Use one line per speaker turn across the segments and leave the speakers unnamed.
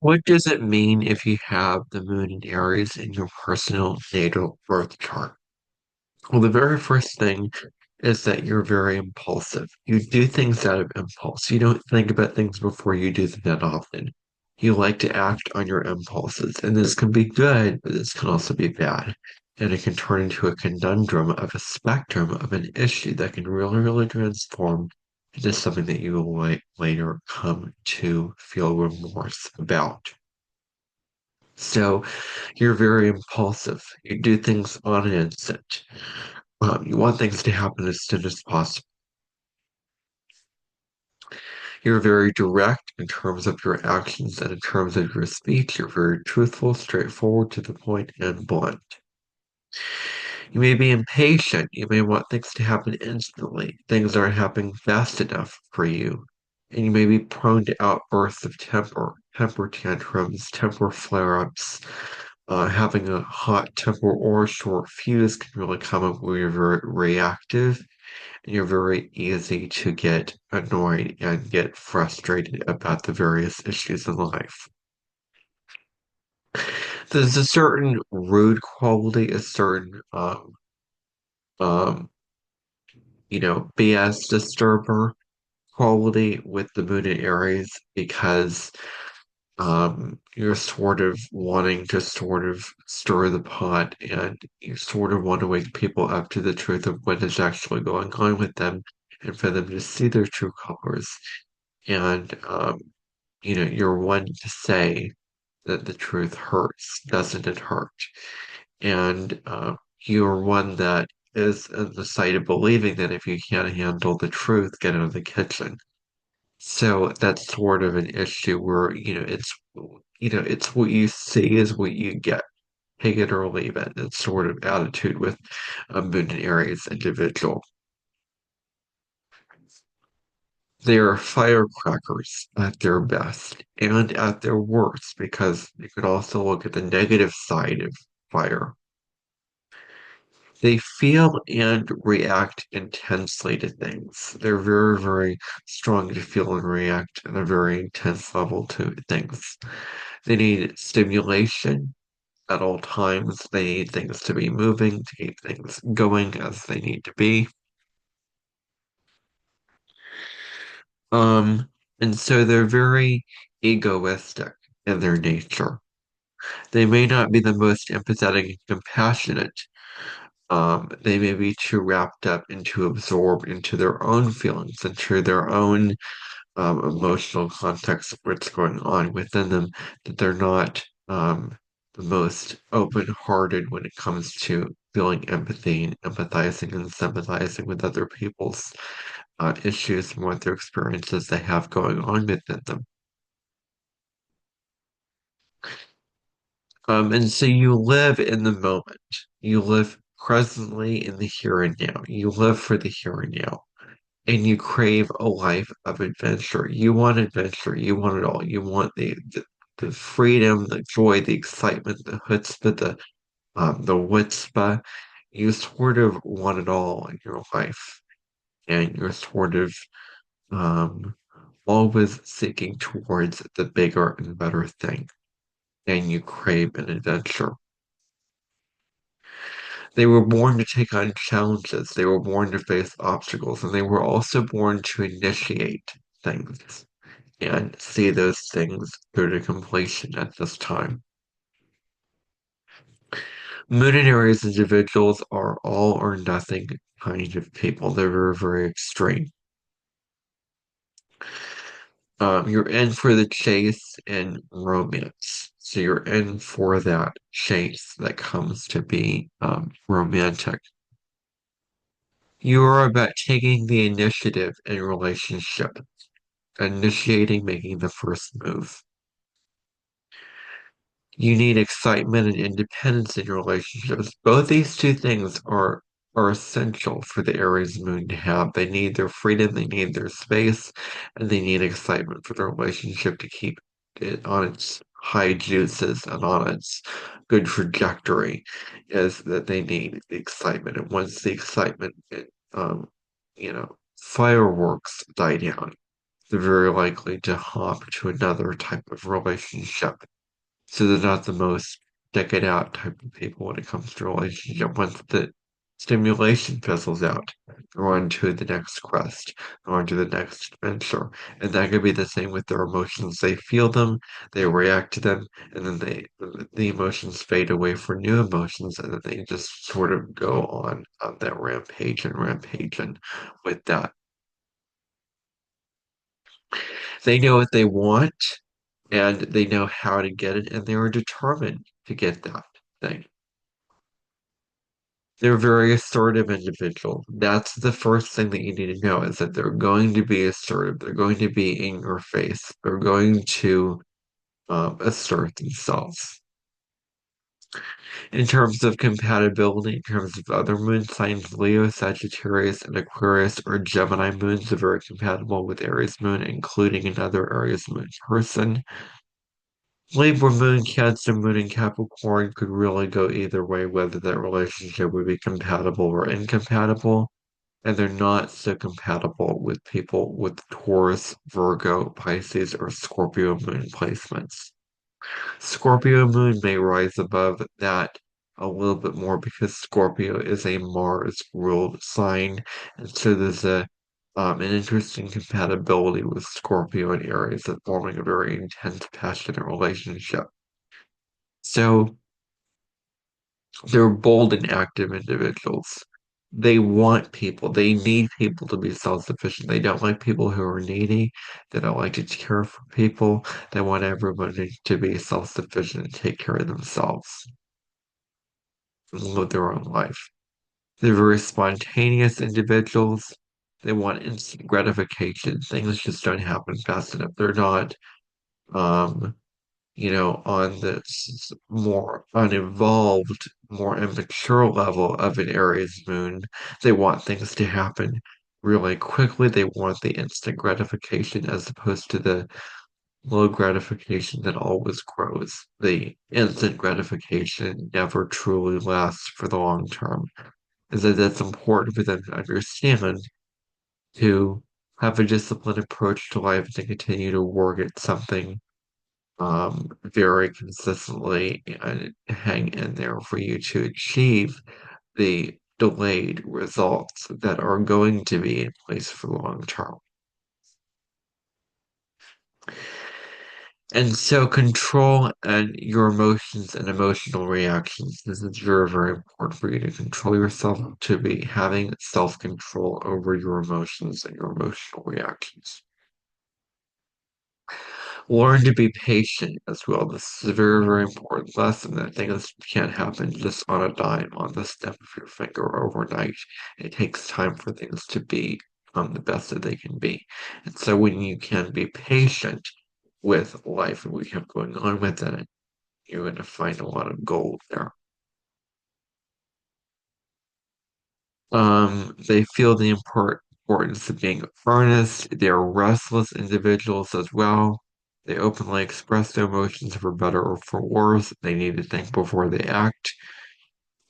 What does it mean if you have the moon in Aries in your personal natal birth chart? Well, the very first thing is that you're very impulsive. You do things out of impulse. You don't think about things before you do them that often. You like to act on your impulses, and this can be good, but this can also be bad. And it can turn into a conundrum of a spectrum of an issue that can really, really transform into something that you will later come to feel remorse about. So you're very impulsive. You do things on an instant. You want things to happen as soon as possible. You're very direct in terms of your actions and in terms of your speech. You're very truthful, straightforward, to the point, and blunt. You may be impatient. You may want things to happen instantly. Things aren't happening fast enough for you. And you may be prone to outbursts of temper tantrums, temper flare-ups. Having a hot temper or a short fuse can really come up where you're very reactive and you're very easy to get annoyed and get frustrated about the various issues in life. There's a certain rude quality, a certain um, BS disturber quality with the moon in Aries because you're sort of wanting to sort of stir the pot and you sort of want to wake people up to the truth of what is actually going on with them and for them to see their true colors. And, you're one to say that the truth hurts, doesn't it hurt? And you're one that is in the side of believing that if you can't handle the truth, get out of the kitchen. So that's sort of an issue where, it's what you see is what you get. Take it or leave it. It's sort of attitude with a Moon and Aries individual. They are firecrackers at their best and at their worst because you could also look at the negative side of fire. They feel and react intensely to things. They're very, very strong to feel and react at a very intense level to things. They need stimulation at all times. They need things to be moving, to keep things going as they need to be. Um, and so they're very egoistic in their nature. They may not be the most empathetic and compassionate. They may be too wrapped up and too absorbed into their own feelings, into their own emotional context of what's going on within them, that they're not the most open-hearted when it comes to feeling empathy and empathizing and sympathizing with other people's issues and what their experiences they have going on within them. And so you live in the moment. You live presently in the here and now. You live for the here and now. And you crave a life of adventure. You want adventure. You want it all. You want the freedom, the joy, the excitement, the chutzpah, the witzpah. You sort of want it all in your life. And you're sort of um, always seeking towards the bigger and better thing. And you crave an adventure. They were born to take on challenges. They were born to face obstacles, and they were also born to initiate things and see those things through to completion at this time. Moon and Aries individuals are all or nothing kind of people. They're very, very extreme. You're in for the chase in romance. So you're in for that chase that comes to be romantic. You are about taking the initiative in relationship, initiating, making the first move. You need excitement and independence in your relationships. Both these two things are essential for the Aries moon to have. They need their freedom, they need their space, and they need excitement for the relationship to keep it on its high juices and on its good trajectory. Is that they need the excitement. And once the excitement, fireworks die down, they're very likely to hop to another type of relationship. So they're not the most stick it out type of people when it comes to relationship. Once the stimulation fizzles out, they're on to the next quest, they're on to the next adventure. And that could be the same with their emotions. They feel them, they react to them, and then the emotions fade away for new emotions, and then they just sort of go on that rampage and with that. They know what they want and they know how to get it, and they are determined to get that thing. They're very assertive individual. That's the first thing that you need to know is that they're going to be assertive. They're going to be in your face. They're going to assert themselves. In terms of compatibility, in terms of other moon signs, Leo, Sagittarius, and Aquarius or Gemini moons are very compatible with Aries moon, including another Aries moon person. Libra moon, Cancer moon, and Capricorn could really go either way, whether that relationship would be compatible or incompatible. And they're not so compatible with people with Taurus, Virgo, Pisces, or Scorpio moon placements. Scorpio moon may rise above that a little bit more because Scorpio is a Mars ruled sign, and so there's an interesting compatibility with Scorpio and Aries that forming a very intense, passionate relationship. So they're bold and active individuals. They want people. They need people to be self-sufficient. They don't like people who are needy. They don't like to care for people. They want everybody to be self-sufficient and take care of themselves and live their own life. They're very spontaneous individuals. They want instant gratification. Things just don't happen fast enough. They're not, um, on this more unevolved, more immature level of an Aries moon. They want things to happen really quickly. They want the instant gratification as opposed to the low gratification that always grows. The instant gratification never truly lasts for the long term. Is that that's important for them to understand to have a disciplined approach to life to continue to work at something very consistently and hang in there for you to achieve the delayed results that are going to be in place for the long term. And so control and your emotions and emotional reactions. This is very, very important for you to control yourself, to be having self-control over your emotions and your emotional reactions. Learn to be patient as well. This is a very, very important lesson that things can't happen just on a dime, on the snap of your finger overnight. It takes time for things to be the best that they can be. And so when you can be patient with life and what you have going on with it, you're going to find a lot of gold there. They feel the importance of being earnest. They're restless individuals as well. They openly express their emotions for better or for worse. They need to think before they act.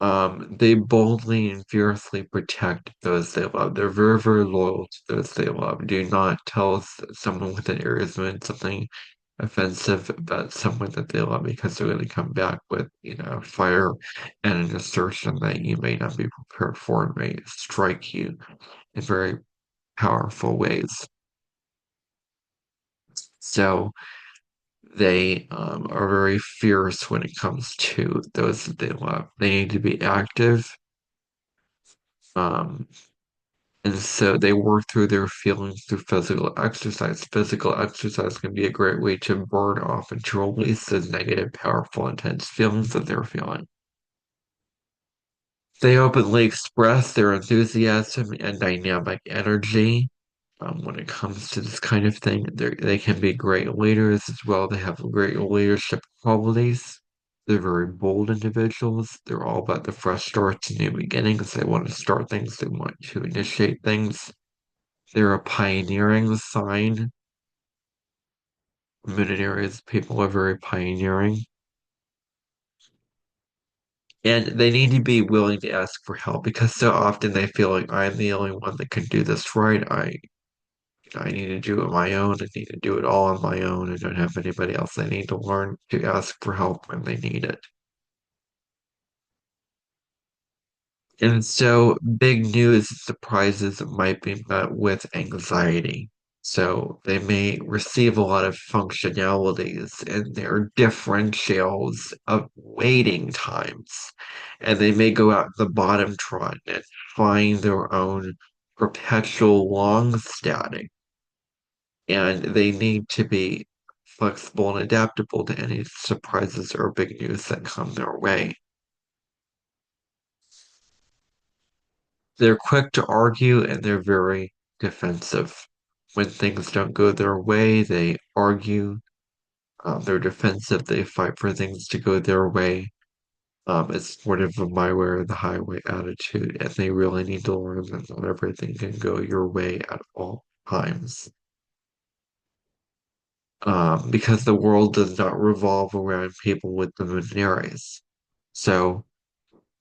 They boldly and fiercely protect those they love. They're very, very loyal to those they love. Do not tell someone with an Aries moon something offensive about someone that they love because they're going to come back with, fire and an assertion that you may not be prepared for and may strike you in very powerful ways. So they are very fierce when it comes to those that they love. They need to be active. Um, And so they work through their feelings through physical exercise. Physical exercise can be a great way to burn off and to release those negative, powerful, intense feelings that they're feeling. They openly express their enthusiasm and dynamic energy when it comes to this kind of thing. They can be great leaders as well. They have great leadership qualities. They're very bold individuals. They're all about the fresh starts and new beginnings. They want to start things. They want to initiate things. They're a pioneering sign. Mid areas, people are very pioneering. And they need to be willing to ask for help because so often they feel like I'm the only one that can do this right. I need to do it on my own. I need to do it all on my own. I don't have anybody else I need to learn to ask for help when they need it. And so big news surprises might be met with anxiety. So they may receive a lot of functionalities in their differentials of waiting times. And they may go out the bottom trot and find their own perpetual long static. And they need to be flexible and adaptable to any surprises or big news that come their way. They're quick to argue and they're very defensive. When things don't go their way, they argue. They're defensive. They fight for things to go their way. It's sort of a my way or the highway attitude, and they really need to learn that not everything can go your way at all times. Because the world does not revolve around people with the moon in Aries. So,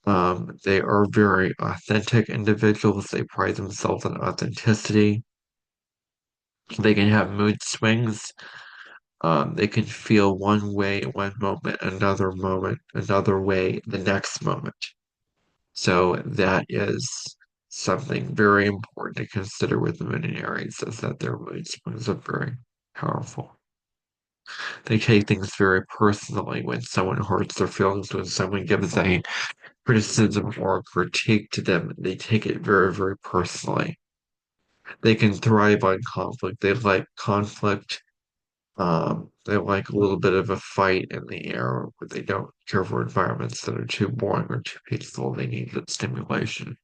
they are very authentic individuals. They pride themselves on authenticity. They can have mood swings. They can feel one way one moment, another way the next moment. So that is something very important to consider with the moon in Aries, is that their mood swings are very powerful. They take things very personally when someone hurts their feelings, when someone gives a criticism or critique to them, they take it very, very personally. They can thrive on conflict. They like conflict. They like a little bit of a fight in the air, but they don't care for environments that are too boring or too peaceful. They need that stimulation.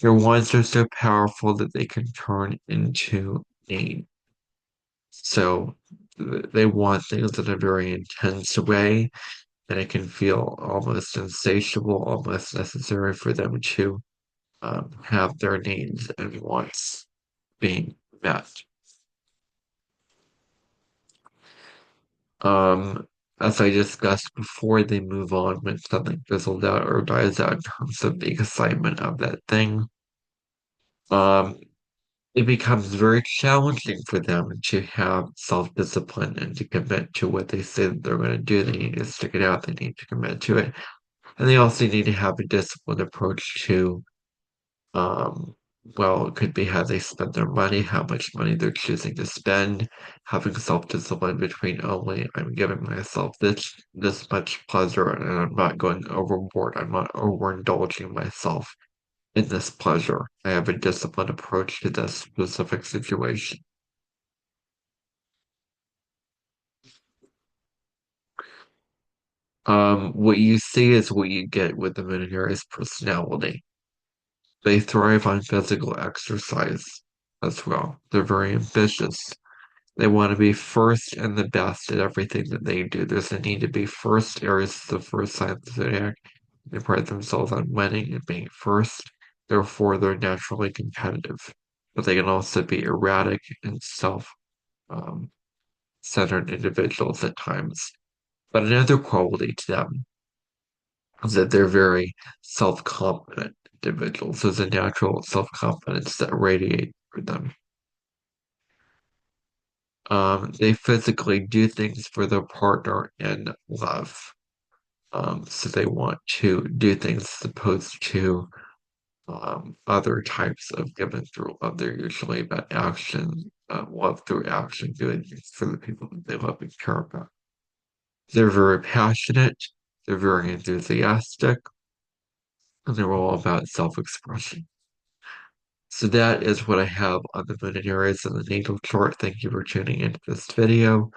Their wants are so powerful that they can turn into need. So they want things in a very intense way, and it can feel almost insatiable, almost necessary for them to have their needs and wants being met. Um, as I discussed before, they move on when something fizzles out or dies out in terms of the excitement of that thing. Um, it becomes very challenging for them to have self-discipline and to commit to what they say that they're going to do. They need to stick it out. They need to commit to it. And they also need to have a disciplined approach to Um, well, it could be how they spend their money, how much money they're choosing to spend, having self-discipline between only I'm giving myself this much pleasure and I'm not going overboard. I'm not overindulging myself in this pleasure. I have a disciplined approach to this specific situation. What you see is what you get with the Minotaur's personality. They thrive on physical exercise as well. They're very ambitious. They want to be first and the best at everything that they do. There's a need to be first. Aries is the first sign of the zodiac. They pride themselves on winning and being first. Therefore, they're naturally competitive. But they can also be erratic and um, centered individuals at times. But another quality to them is that they're very self-confident individuals. There's a natural self-confidence that radiates through them. They physically do things for their partner in love. So they want to do things as opposed to other types of giving through love. They're usually about action, love through action, doing things for the people that they love and care about. They're very passionate, they're very enthusiastic, and they're all about self-expression. So that is what I have on the moon and Aries and the natal chart. Thank you for tuning into this video.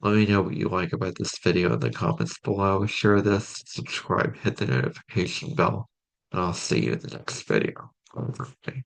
Let me know what you like about this video in the comments below. Share this, subscribe, hit the notification bell, and I'll see you in the next video. Have a great day.